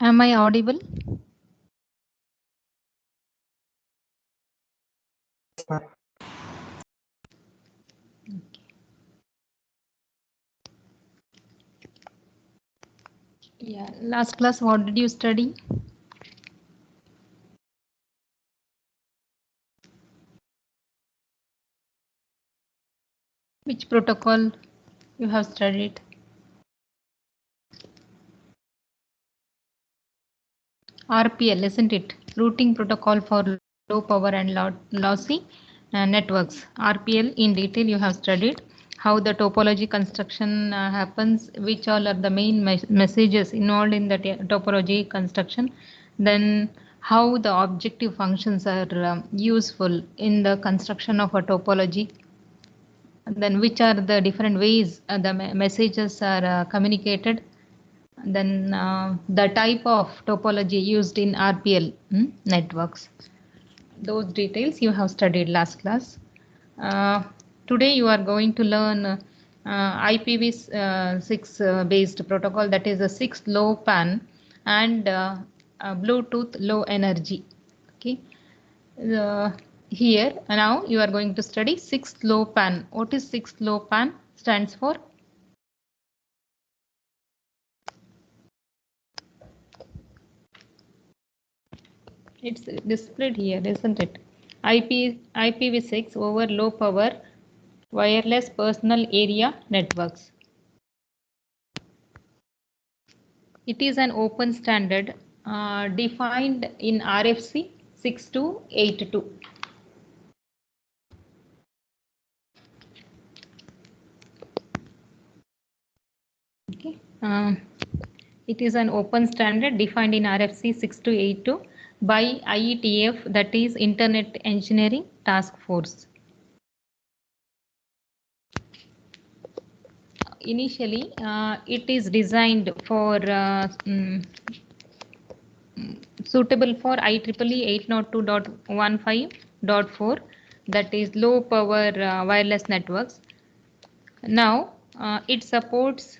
Am I audible? Yeah. Last class, what did you study? Which protocol you have studied? RPL, isn't it? Routing protocol for low power and lossy networks. RPL in detail you have studied how the topology construction happens, which all are the main messages involved in the topology construction, then how the objective functions are useful in the construction of a topology, and then which are the different ways the messages are communicated, then the type of topology used in RPL networks. Those details you have studied last class. Today you are going to learn IPv6 based protocol, that is a 6LoWPAN and Bluetooth low energy. Okay. Here now you are going to study 6LoWPAN. What is 6LoWPAN? Stands for? It's displayed here, isn't it? IPv6 over low power wireless personal area networks. It is an open standard defined in RFC 6282. Okay. It is an open standard defined in RFC 6282 by IETF, that is Internet Engineering Task Force. Initially, it is designed for suitable for IEEE 802.15.4, that is low power wireless networks. Now it supports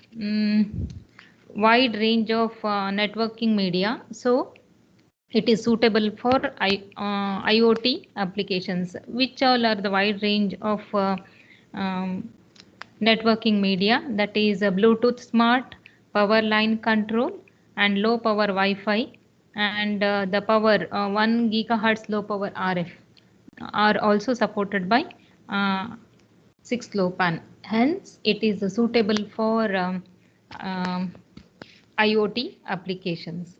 wide range of networking media, so it is suitable for IoT applications. Which all are the wide range of networking media? That is Bluetooth Smart, power line control, and low power Wi-Fi, and the power 1 gigahertz low power RF are also supported by 6LoWPAN. Hence, it is suitable for IoT applications.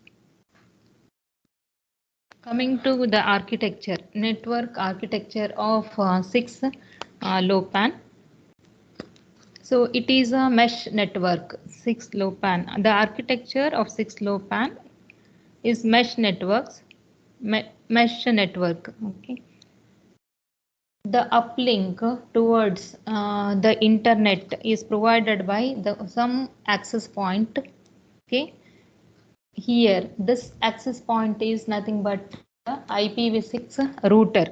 Coming to the architecture, network architecture of 6LoWPAN. So it is a mesh network, 6LoWPAN. The architecture of 6LoWPAN is mesh networks, mesh network. Okay. The uplink towards the internet is provided by some access point. Okay. Here, this access point is nothing but the IPv6 router.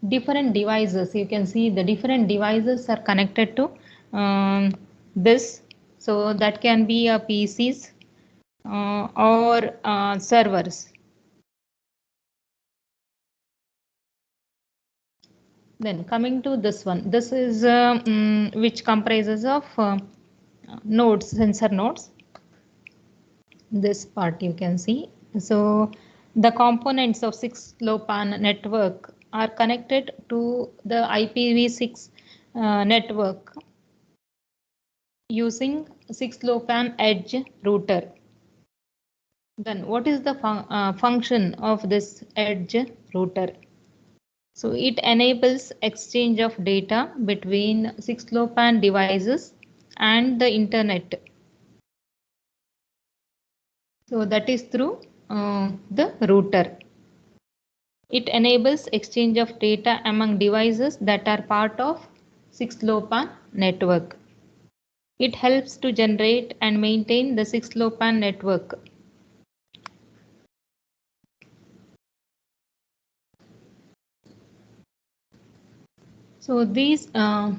Different devices, you can see the different devices are connected to this. So that can be a PCs or servers. Then coming to this one, this is which comprises of nodes, sensor nodes. This part you can see. So the components of 6LoWPAN network are connected to the IPv6 network using 6LoWPAN edge router. Then what is the function of this edge router? So it enables exchange of data between 6LoWPAN devices and the internet. So that is through the router. It enables exchange of data among devices that are part of 6LoWPAN network. It helps to generate and maintain the 6LoWPAN network. So these are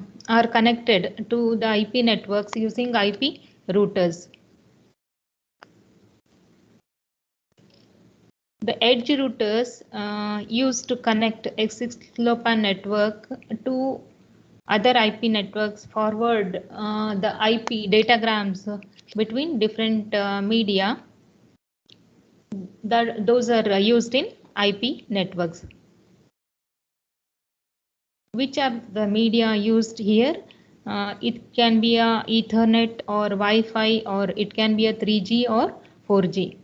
connected to the IP networks using IP routers. The edge routers used to connect a 6-LoWPAN network to other IP networks forward the IP datagrams between different media that those are used in IP networks. Which are the media used here? It can be a Ethernet or Wi-Fi, or it can be a 3G or 4G.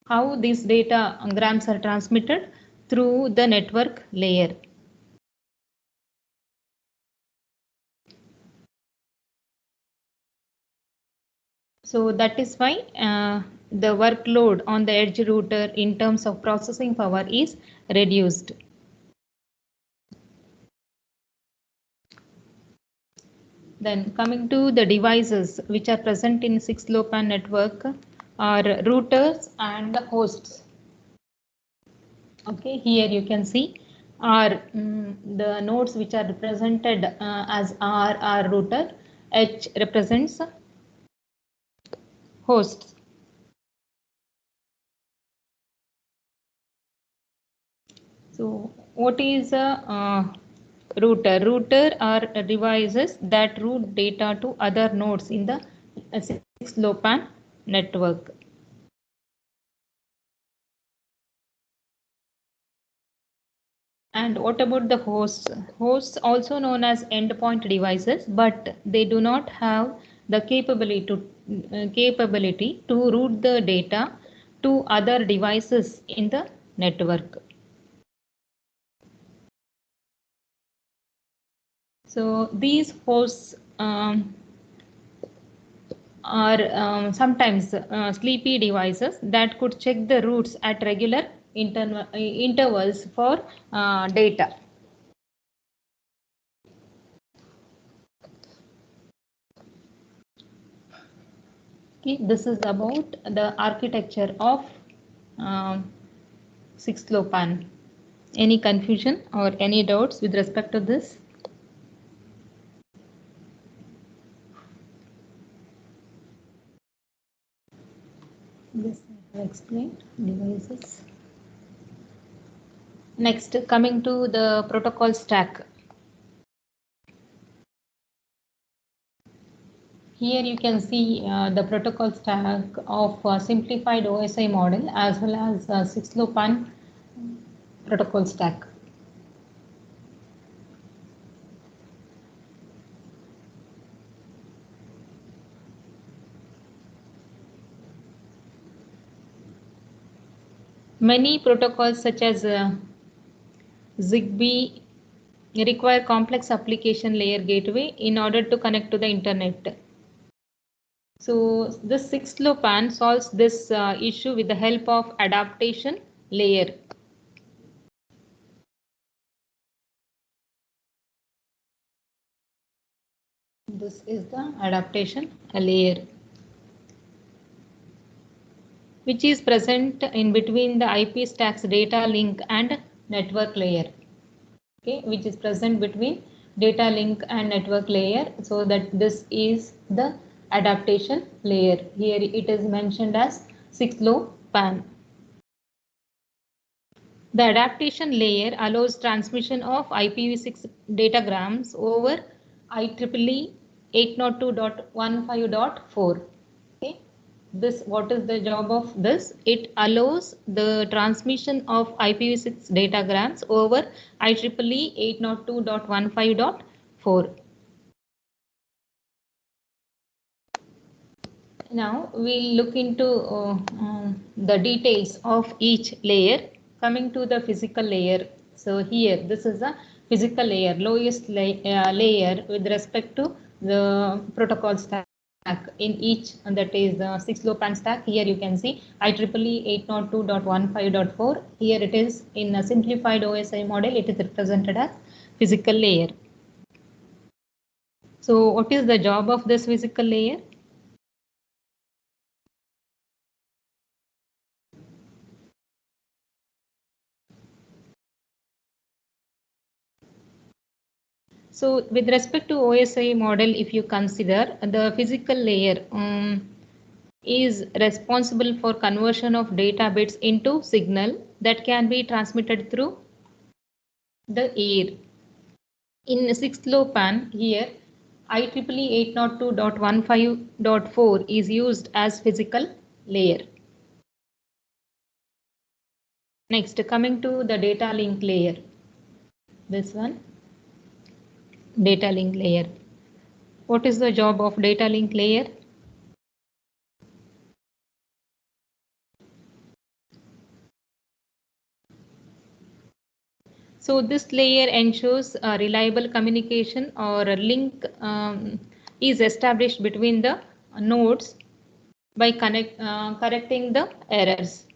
How these datagrams are transmitted? Through the network layer. So that is why the workload on the edge router in terms of processing power is reduced. Then coming to the devices which are present in 6-LoWPAN network are routers and the hosts. Okay, here you can see are the nodes which are represented as R router, H represents hosts. So what is a router? Router are devices that route data to other nodes in the 6-LoWPAN network. And what about the hosts? Hosts also known as endpoint devices, but they do not have the capability to route the data to other devices in the network. So these hosts are sometimes sleepy devices that could check the routes at regular intervals for data. Okay, this is about the architecture of 6-LoWPAN. Any confusion or any doubts with respect to this? This I have explained devices. Next, coming to the protocol stack. Here you can see the protocol stack of simplified OSI model as well as 6-LoWPAN protocol stack. Many protocols such as ZigBee require complex application layer gateway in order to connect to the internet. So the 6-LoWPAN solves this issue with the help of adaptation layer. This is the adaptation layer, which is present in between the IP stack's data link and network layer. Okay, which is present between data link and network layer, so that this is the adaptation layer. Here it is mentioned as 6-LoWPAN. The adaptation layer allows transmission of IPv6 datagrams over IEEE 802.15.4. Okay. This, what is the job of this? It allows the transmission of IPv6 datagrams over IEEE 802.15.4. Now we'll look into the details of each layer. Coming to the physical layer. So here, this is a physical layer, lowest layer with respect to the protocol stack in each, and that is the 6-LoWPAN stack. Here you can see IEEE 802.15.4. Here it is in a simplified OSI model. It is represented as physical layer. So what is the job of this physical layer? So with respect to OSI model, if you consider the physical layer, is responsible for conversion of data bits into signal that can be transmitted through the air. In 6LoWPAN here, IEEE 802.15.4 is used as physical layer. Next, coming to the data link layer. This one, data link layer. What is the job of data link layer? So this layer ensures reliable communication or a link is established between the nodes by correcting the errors.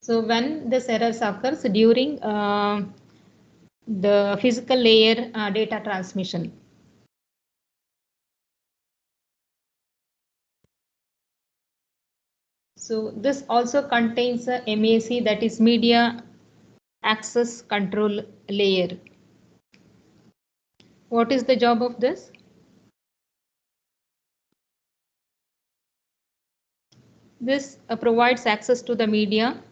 So when this errors occurs during the physical layer data transmission. So this also contains a MAC, that is media access control layer. What is the job of this? This provides access to the media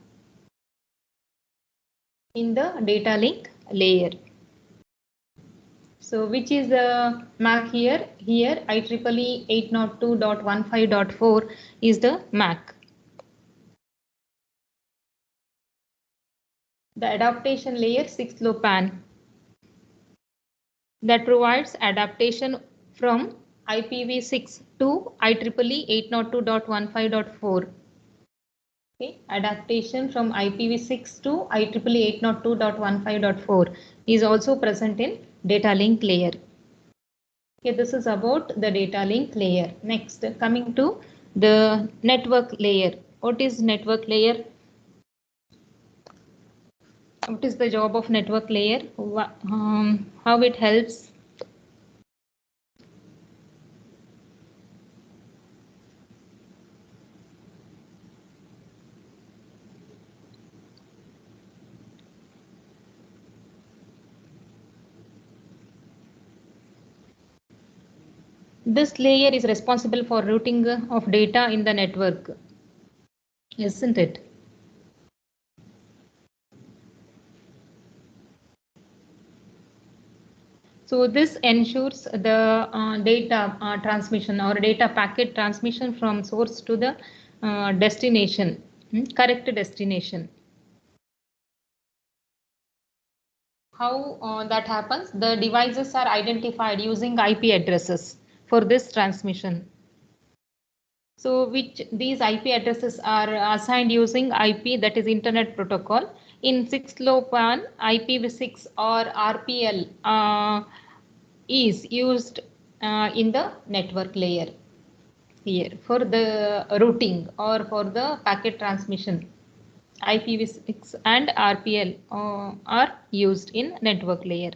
in the data link layer. So which is the MAC here? Here IEEE 802.15.4 is the MAC. The adaptation layer 6LoWPAN that provides adaptation from IPv6 to IEEE 802.15.4. Okay, adaptation from IPv6 to IEEE 802.15.4 is also present in data link layer. Okay, this is about the data link layer. Next, coming to the network layer. What is network layer? What is the job of network layer? How it helps? This layer is responsible for routing of data in the network, isn't it? So this ensures the data transmission or data packet transmission from source to the destination, correct destination. How that happens? The devices are identified using IP addresses for this transmission. So which these IP addresses are assigned using IP, that is Internet Protocol. In 6LoWPAN, IPv6 or RPL is used in the network layer here for the routing or for the packet transmission. IPv6 and RPL are used in network layer.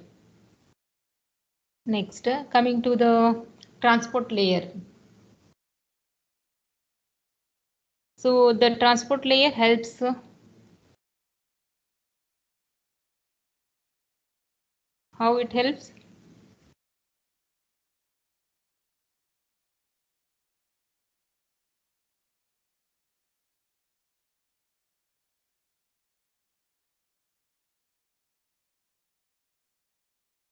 Next, coming to the transport layer. So the transport layer helps how it helps?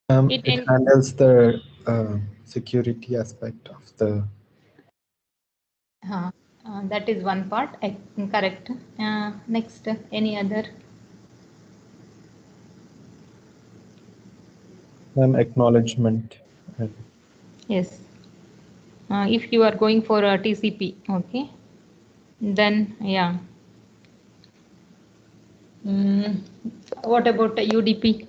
It handles the security aspect of the. That is one part, correct. Next, any other? Acknowledgement. Yes. If you are going for a TCP, okay, then yeah. What about UDP?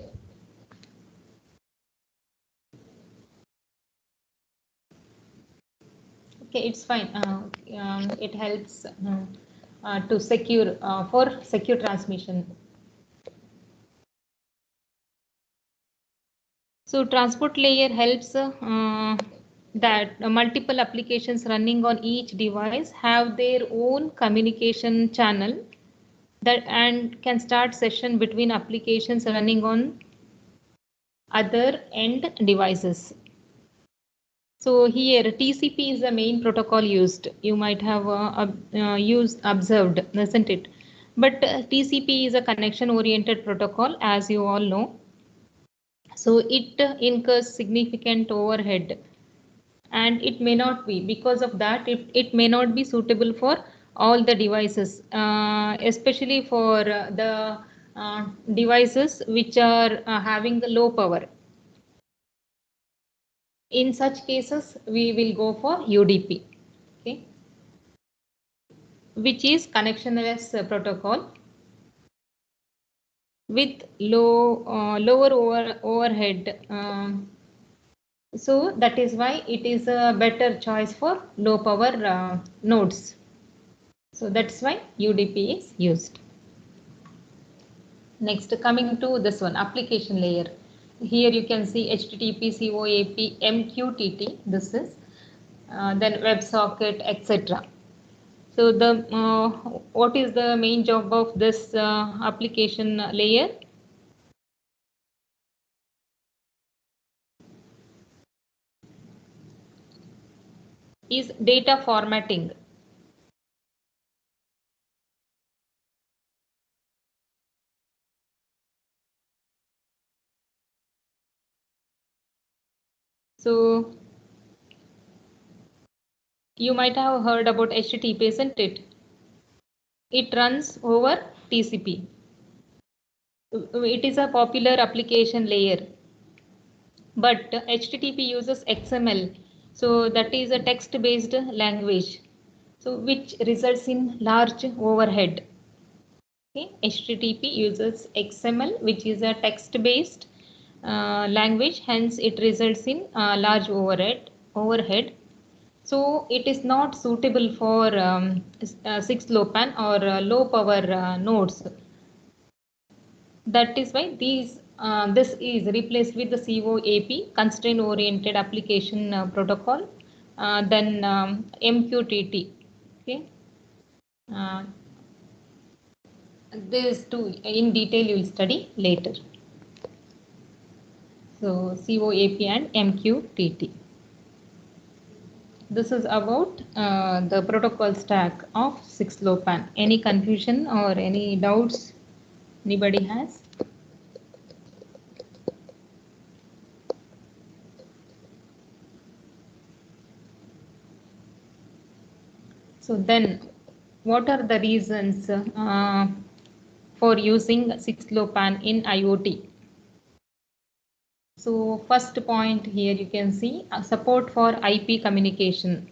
Okay, it's fine. It helps to secure for secure transmission. So transport layer helps that multiple applications running on each device have their own communication channel that and can start session between applications running on other end devices. So here TCP is the main protocol used. You might have observed, isn't it? But TCP is a connection-oriented protocol, as you all know. So it incurs significant overhead, and it may not be, because of that it may not be suitable for all the devices, especially for the devices which are having the low power. In such cases we will go for UDP, okay, which is connectionless protocol with lower overhead. So that is why it is a better choice for low power nodes. So that's why UDP is used. Next, coming to this one, application layer. Here you can see HTTP, COAP, MQTT. This is then WebSocket, etc. So the what is the main job of this application layer? Is data formatting. So you might have heard about HTTP, isn't it? It runs over TCP. It is a popular application layer, but HTTP uses XML, so that is a text-based language, so which results in large overhead. Okay, HTTP uses XML, which is a text-based language, hence it results in large overhead. So it is not suitable for 6LoWPAN or low power nodes. That is why this is replaced with the COAP, constraint oriented application protocol, then MQTT. Okay, uh, these two in detail you will study later. So COAP and MQTT. This is about the protocol stack of 6LoWPAN. Any confusion or any doubts anybody has? So then, what are the reasons for using 6LoWPAN in IoT? So first point here you can see support for IP communication.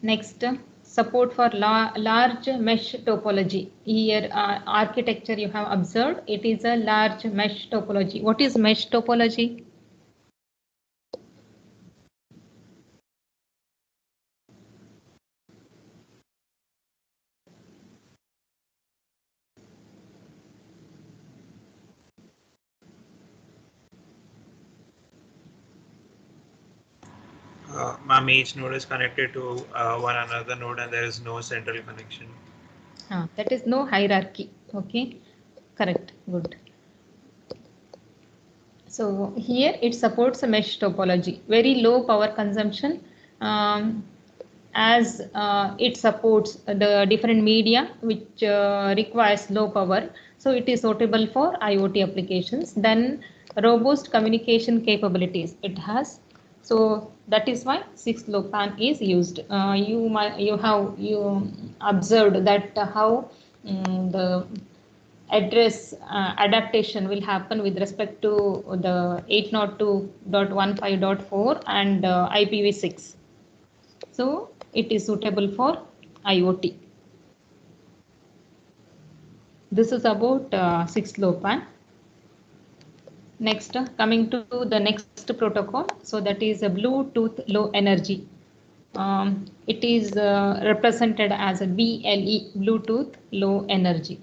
Next, support for large mesh topology. Here architecture you have observed, it is a large mesh topology. What is mesh topology? Ma'am, each node is connected to one another node and there is no central connection. That is no hierarchy. Okay, correct, good. So here it supports a mesh topology, very low power consumption, as it supports the different media which requires low power. So it is suitable for IoT applications. Then robust communication capabilities it has. So that is why 6LoWPAN is used. You observed that how the address adaptation will happen with respect to the 802.15.4 and IPv6. So it is suitable for IoT. This is about 6LoWPAN. Next, coming to the next protocol, so that is a Bluetooth Low Energy. It is represented as a BLE, Bluetooth Low Energy.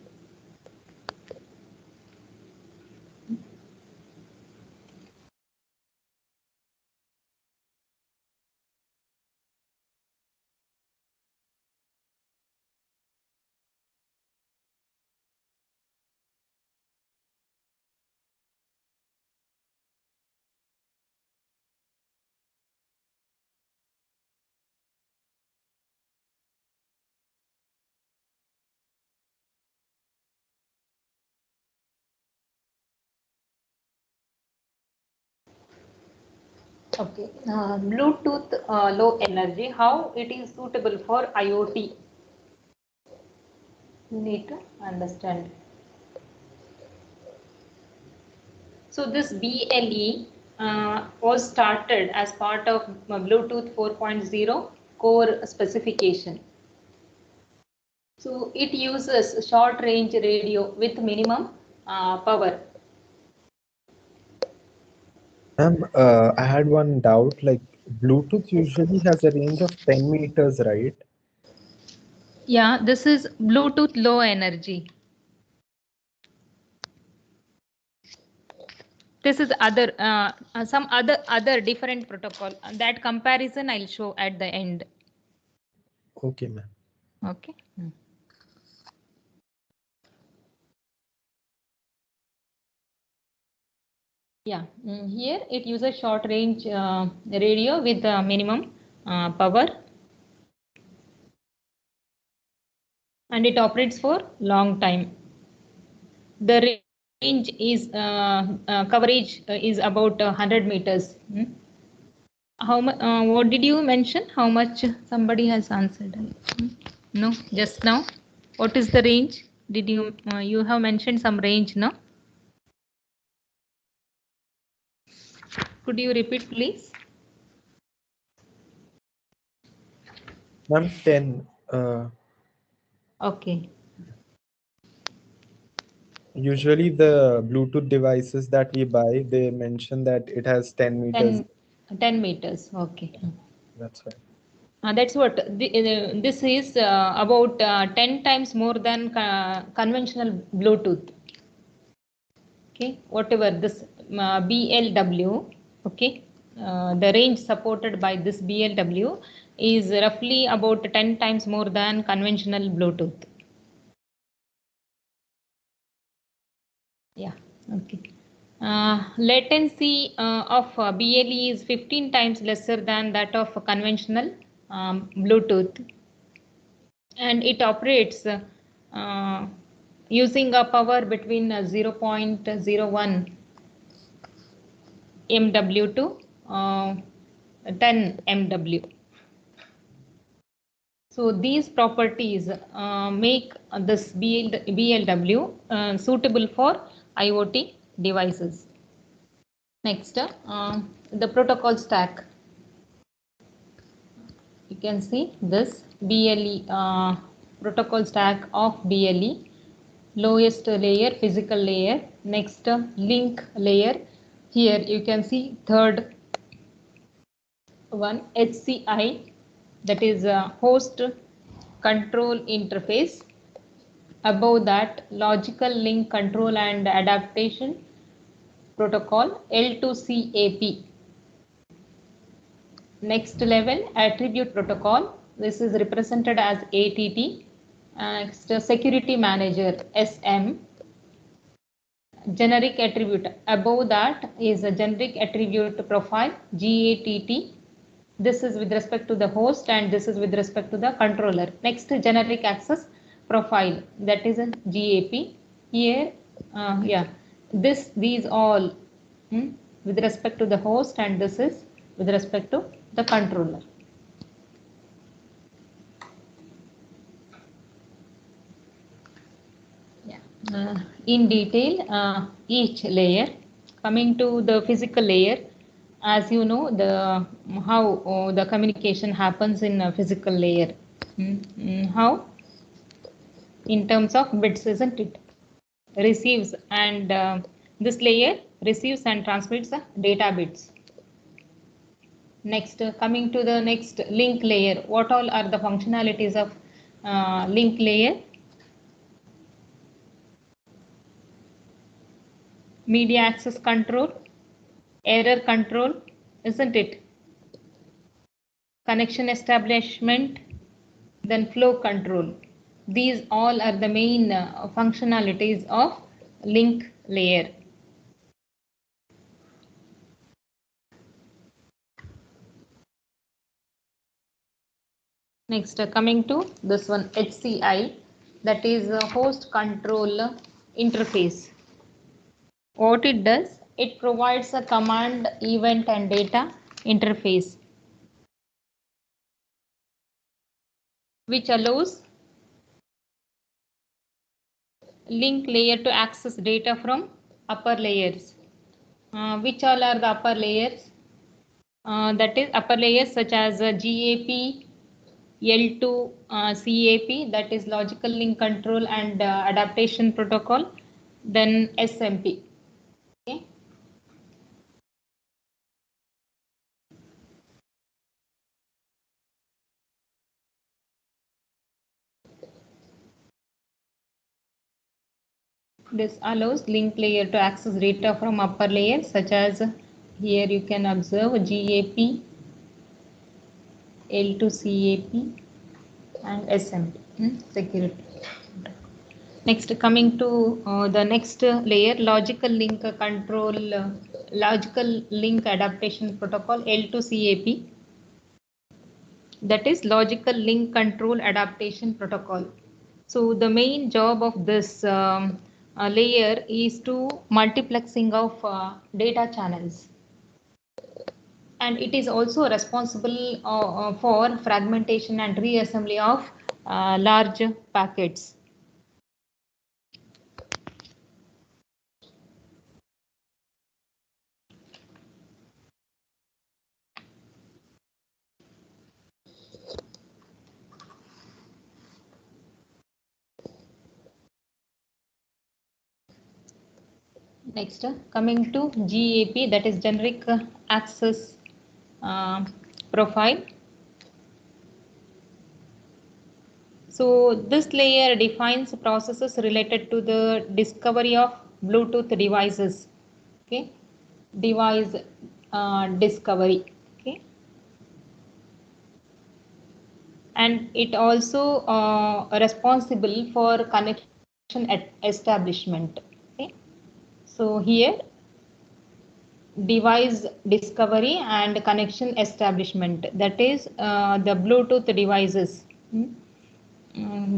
Okay. Bluetooth low energy, how it is suitable for IoT? You need to understand. So this BLE was started as part of Bluetooth 4.0 core specification. So it uses short range radio with minimum power. I had one doubt, like Bluetooth usually has a range of 10 meters, right? Yeah, this is Bluetooth low energy. This is other some other different protocol. That comparison I'll show at the end. Okay, ma'am. Okay. Yeah, here it uses short range radio with minimum power, and it operates for long time. The range is coverage is about 100 meters. How much? What did you mention? How much? Somebody has answered. No, just now. What is the range? Did you you have mentioned some range? No. Could you repeat, please? Ma'am, 10. Okay. Usually the Bluetooth devices that we buy, they mention that it has 10 meters. 10 meters. Okay. That's right. That's what this is about 10 times more than conventional Bluetooth. Okay, whatever this BLW, okay, the range supported by this BLW is roughly about 10 times more than conventional Bluetooth. Yeah, okay. Latency of BLE is 15 times lesser than that of conventional Bluetooth, and it operates using a power between 0.01 MW to 10 MW. So these properties make this BLW suitable for IoT devices. Next, the protocol stack. You can see this BLE protocol stack of BLE. Lowest layer, physical layer. Next, link layer. Here you can see third one, HCI, that is host control interface. Above that, logical link control and adaptation protocol, L2CAP. Next level, attribute protocol. This is represented as ATT. Next, security manager, SM. Generic attribute. Above that is a generic attribute profile, GATT. This is with respect to the host and this is with respect to the controller. Next, generic access profile, that is a GAP. Here, yeah, these all with respect to the host, and this is with respect to the controller. Yeah. In detail, each layer. Coming to the physical layer, as you know, the how the communication happens in a physical layer. How? In terms of bits, isn't it? Receives, and this layer receives and transmits the data bits. Next, coming to the next, link layer. What all are the functionalities of link layer? Media access control, error control, isn't it? Connection establishment, then flow control. These all are the main functionalities of link layer. Next, coming to this one, HCI, that is a host control interface. What it does, it provides a command, event and data interface, which allows link layer to access data from upper layers. Which all are the upper layers? That is upper layers such as GAP, L2 CAP, that is logical link control and adaptation protocol, then SMP. Okay. This allows link layer to access data from upper layers such as here you can observe GAP, L2 CAP and SMP, security. Next, coming to the next layer, logical link control, logical link adaptation protocol, L2 CAP. That is logical link control adaptation protocol. So the main job of this layer is to multiplexing of data channels, and it is also responsible for fragmentation and reassembly of large packets. Next, coming to GAP, that is generic access profile. So this layer defines processes related to the discovery of Bluetooth devices. Okay, device discovery. Okay, and it also responsible for connection establishment. Okay, so here device discovery and connection establishment, that is the Bluetooth devices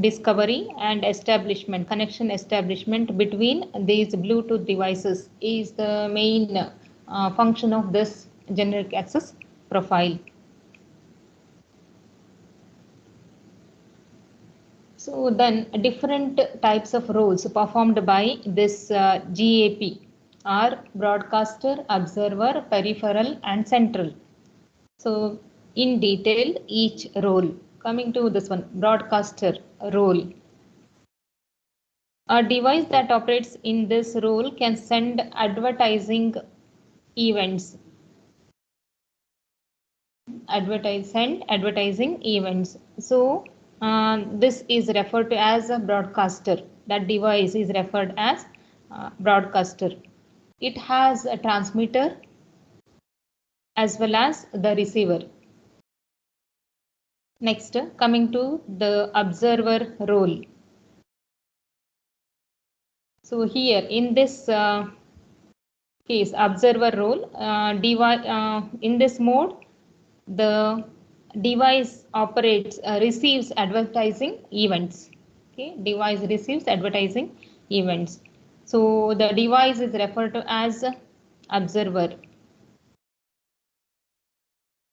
discovery and establishment, connection establishment between these Bluetooth devices is the main function of this generic access profile. So then different types of roles performed by this GAP are broadcaster, observer, peripheral and central. So in detail each role. Coming to this one, broadcaster role. A device that operates in this role can send advertising events. Send advertising events. So this is referred to as a broadcaster. That device is referred as broadcaster. It has a transmitter as well as the receiver. Next, coming to the observer role. So here in this case, observer role, in this mode, the device operates, receives advertising events. Okay, device receives advertising events. So the device is referred to as observer.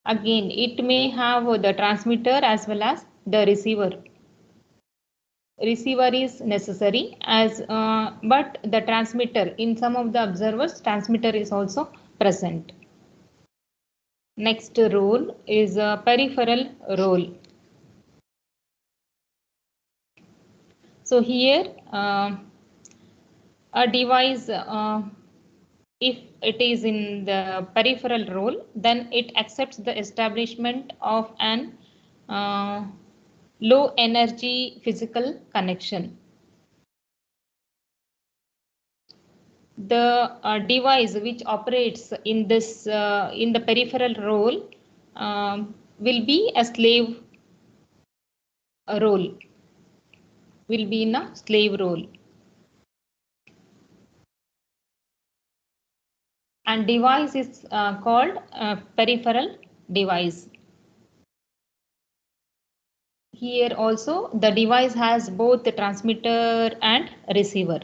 Again, it may have the transmitter as well as the receiver. Receiver is necessary as but the transmitter, in some of the observers, transmitter is also present. Next role is a peripheral role. So here a device, if it is in the peripheral role, then it accepts the establishment of an low energy physical connection. The device which operates in this in the peripheral role will be a slave role, will be in a slave role, and device is called peripheral device. Here also the device has both the transmitter and receiver.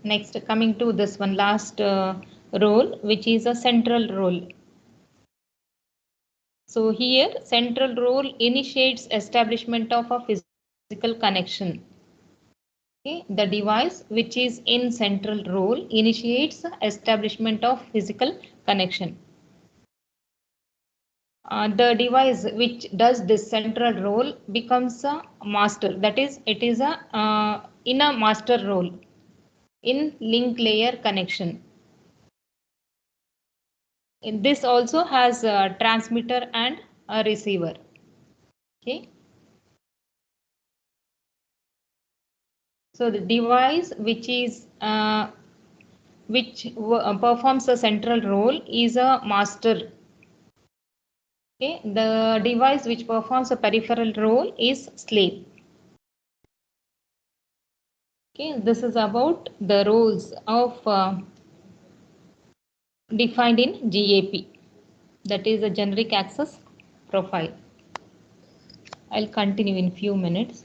Next, coming to this one last role, which is a central role. So here central role initiates establishment of a physical connection. Okay, the device which is in central role initiates establishment of physical connection. The device which does this central role becomes a master. That is, it is a in a master role in link layer connection. This also has a transmitter and a receiver. Okay. So the device which is performs a central role is a master. Okay. The device which performs a peripheral role is slave. Okay. This is about the roles of defined in GAP. That is a generic access profile. I'll continue in few minutes.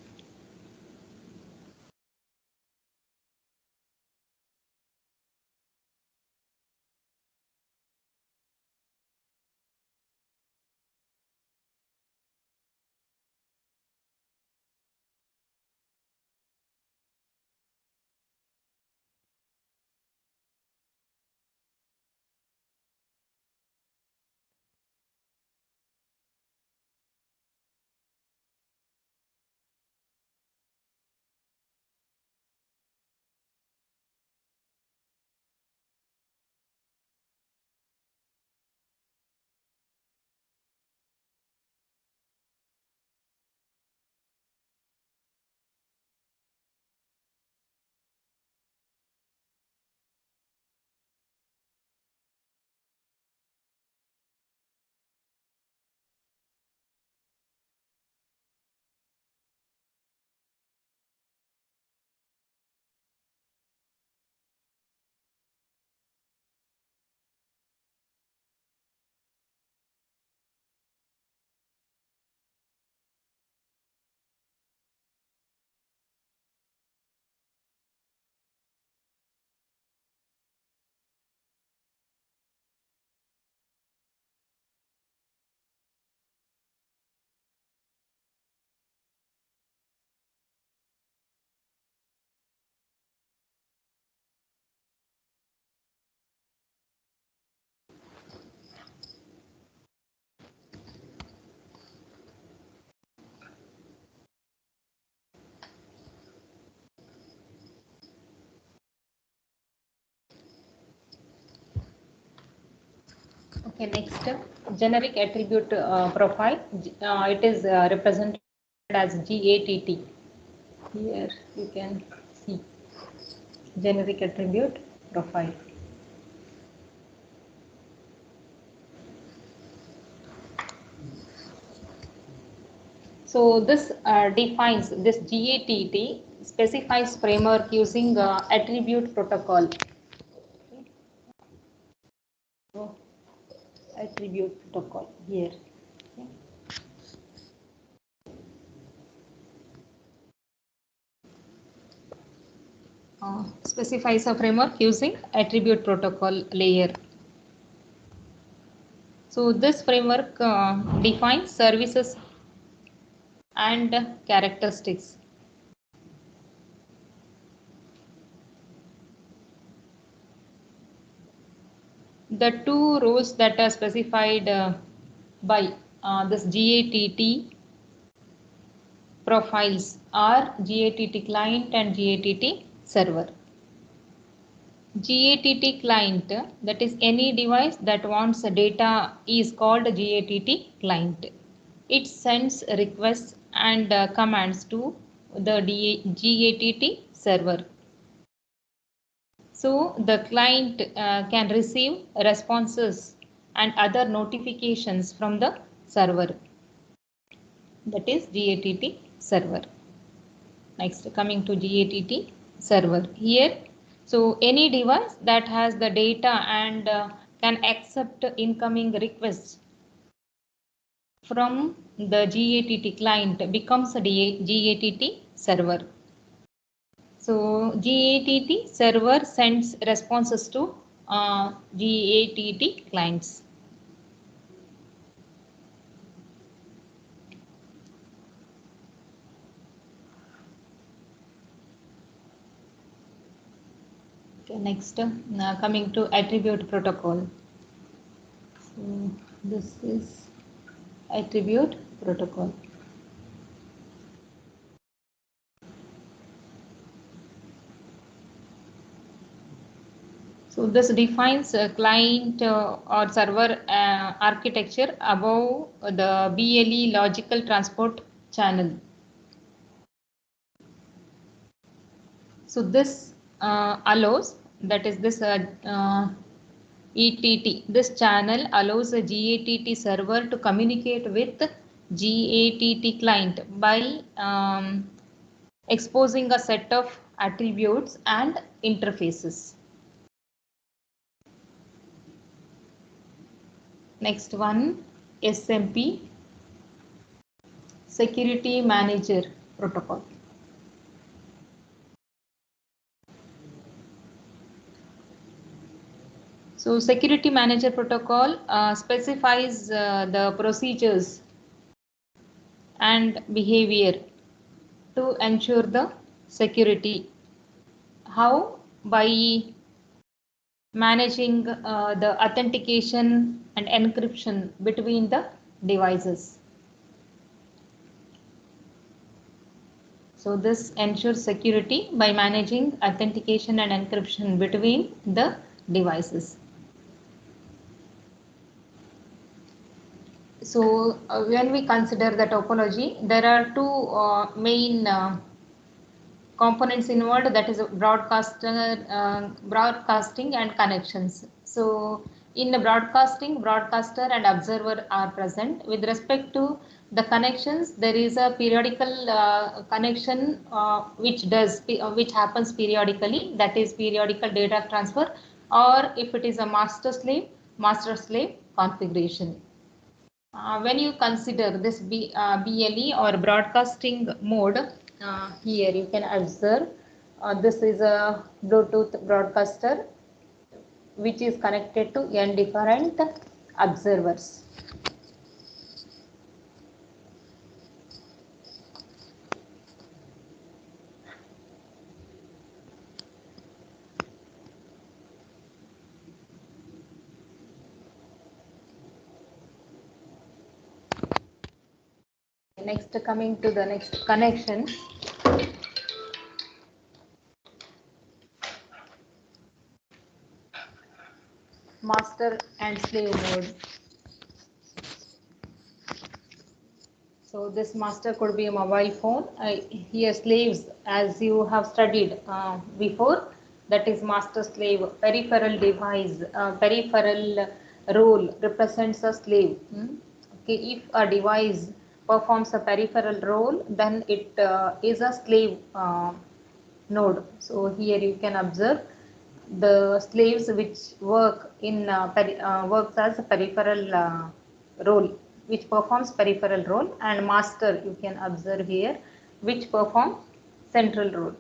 Okay, next generic attribute profile. It is represented as GATT. Here you can see generic attribute profile. So this defines this GATT specifies framework using attribute protocol. So, attribute protocol here. Okay. Specifies a framework using attribute protocol layer. So this framework defines services and characteristics. The two roles that are specified by this GATT profiles are GATT client and GATT server. GATT client, that is any device that wants data, is called GATT client. It sends requests and commands to the GATT server. So the client can receive responses and other notifications from the server. That is GATT server. Next, coming to GATT server here. So any device that has the data and can accept incoming requests from the GATT client becomes a GATT server. So GATT server sends responses to GATT clients. Okay, next, coming to attribute protocol. So this is attribute protocol. So this defines a client or server architecture above the BLE logical transport channel. So this allows, that is this ETT, this channel allows a GATT server to communicate with GATT client by exposing a set of attributes and interfaces. Next one, SMP, Security Manager Protocol. So Security Manager Protocol specifies the procedures and behavior to ensure the security. How? By managing the authentication and encryption between the devices. So this ensures security by managing authentication and encryption between the devices. So when we consider the topology, there are two main components involved, that is broadcasting and connections. So in the broadcaster and observer are present. With respect to the connections, there is a periodical connection which happens periodically, that is periodical data transfer, or if it is a master slave configuration. When you consider this BLE or broadcasting mode, here you can observe this is a Bluetooth broadcaster which is connected to n different observers. Next, coming to the next connection. Master and slave mode. So this master could be a mobile phone. Here slaves, as you have studied before, that is master slave, peripheral device, peripheral role represents a slave. Okay, if a device performs a peripheral role, then it is a slave node. So here you can observe the slaves which work in works as a peripheral role, which performs peripheral role, and master you can observe here which perform central role.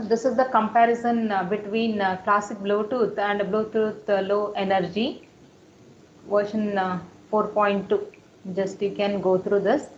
This is the comparison between classic Bluetooth and Bluetooth low energy version 4.2. Just you can go through this.